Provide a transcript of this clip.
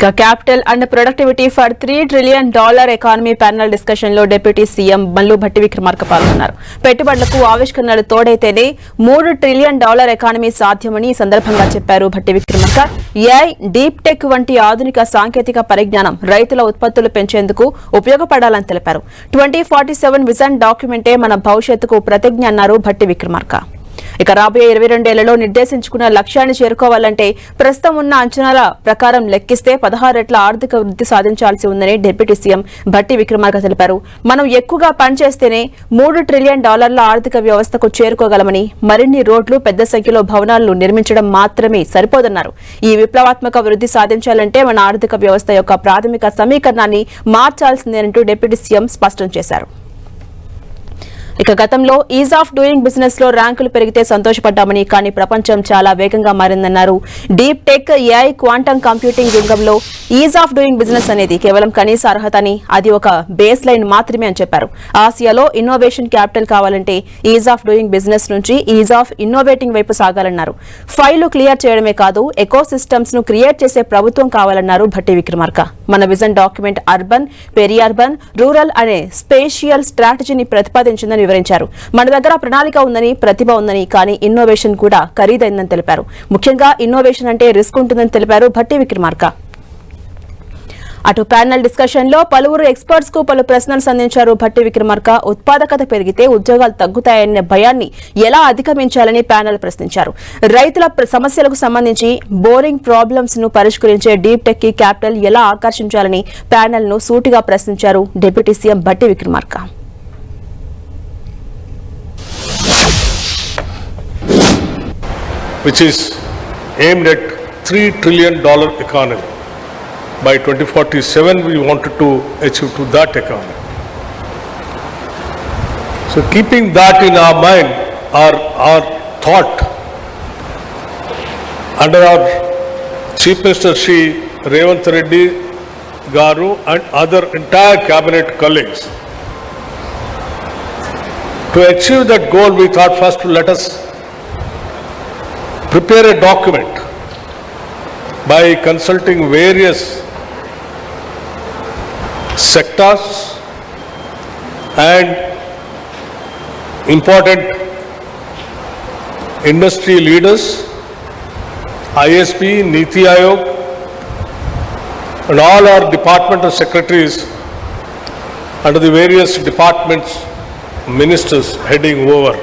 ఇక capital and productivity for $3 trillion economy panel discussion లో deputy CM Mallu Bhatti Vikramarka పాల్గొన్నారు. పెట్టుబడులకు ఆవిష్కరణలు తోడైతేనే $3 trillion ఎకానమీ సాధ్యమని ఈ సందర్భంగా చెప్పారు Bhatti Vikramarka. AI, deep tech వంటి ఆధునిక సాంకేతిక పరిజ్ఞానం రైతుల ఉత్పత్తులు పెంచేందుకు ఉపయోగపడాలని తెలిపారు. 2047 విజన్ డాక్యుమెంటే మన భవిష్యత్తుకు ప్రతిజ్ఞ అన్నారు భట్టి విక్రమార్క. ఇక రాబోయే 22 ఏళ్లలో నిర్దేశించుకున్న లక్ష్యాన్ని చేరుకోవాలంటే ప్రస్తుతం ఉన్న అంచనాల ప్రకారం లెక్కిస్తే 16 రెట్ల ఆర్థిక వృద్ధి సాధించాల్సి ఉందని డిప్యూటీ సీఎం భట్టి విక్రమార్క తెలిపారు. మనం ఎక్కువగా పనిచేస్తేనే $3 trillion ఆర్థిక వ్యవస్థకు చేరుకోగలమని, మరిన్ని రోడ్లు, పెద్ద సంఖ్యలో భవనాలను నిర్మించడం మాత్రమే సరిపోదన్నారు. ఈ విప్లవాత్మక వృద్ధి సాధించాలంటే మన ఆర్థిక వ్యవస్థ యొక్క ప్రాథమిక సమీకరణాన్ని మార్చాల్సిందేనంటూ డిప్యూటీ సీఎం స్పష్టం చేశారు. ఇక గతంలో ఈజ్ ఆఫ్ డూయింగ్ బిజినెస్ లో ర్యాంకులు పెరిగితే సంతోషపడ్డామని, కానీ ప్రపంచం చాలా వేగంగా మారిందన్నారు. Deep tech, AI, quantum computing రంగంలో ఈజ్ ఆఫ్ డూయింగ్ బిజినెస్ అనేది కేవలం కనీస అర్హత అని, అది ఒక బేస్ లైన్ మాత్రమే అని చెప్పారు. ఆసియాలో ఇన్నోవేషన్ క్యాపిటల్ కావాలంటే ఈజ్ ఆఫ్ డూయింగ్ బిజినెస్ నుంచి ఈజ్ ఆఫ్ ఇన్నోవేటింగ్ వైపు సాగాలన్నారు. ఫైళ్లు క్లియర్ చేయడమే కాదు, ఎకో సిస్టమ్స్ ను క్రియేట్ చేసే ప్రభుత్వం కావాలన్నారు భట్టి విక్రమార్క. మన vision document urban, peri urban, rural అనే స్పేషియల్ స్ట్రాటజీని ప్రతిపాదించిందని వివరించారు. మన దగ్గర ప్రణాళిక ఉందని, ప్రతిభ ఉందని, కానీ ఇన్నోవేషన్ కూడా ఖరీదైందని తెలిపారు. ముఖ్యంగా ఇన్నోవేషన్ అంటే రిస్క్ ఉంటుందని తెలిపారు భట్టి విక్రమార్క. అటు ప్యానెల్ డిస్కషన్ లో పలువురు ఎక్స్పర్ట్స్ కు పలు ప్రశ్నలు సంధించారు భట్టి విక్రమార్క. ఉత్పాదకత పెరిగితే ఉద్యోగాలు తగ్గుతాయనే భయాన్ని ఎలా అధిగమించాలని ప్యానెల్ ప్రశ్నించారు. రైతుల సమస్యలకు సంబంధించి బోరింగ్ ప్రాబ్లమ్స్ ను పరిష్కరించే డీప్ టెక్ కి క్యాపిటల్ ఎలా ఆకర్షించాలని ప్యానెల్ ను సూటిగా ప్రశ్నించారు deputy CM Bhatti Vikramarka. Which is aimed at $3 trillion economy. By 2047, we wanted to achieve to that economy. So keeping that in our mind, our thought, under our Chief Minister Shri Revanth Reddy Garu and other entire cabinet colleagues, to achieve that goal, we thought first let us prepare a document by consulting various sectors and important industry leaders, ISP, Niti Aayog, and all our departmental secretaries under the various departments, ministers heading over.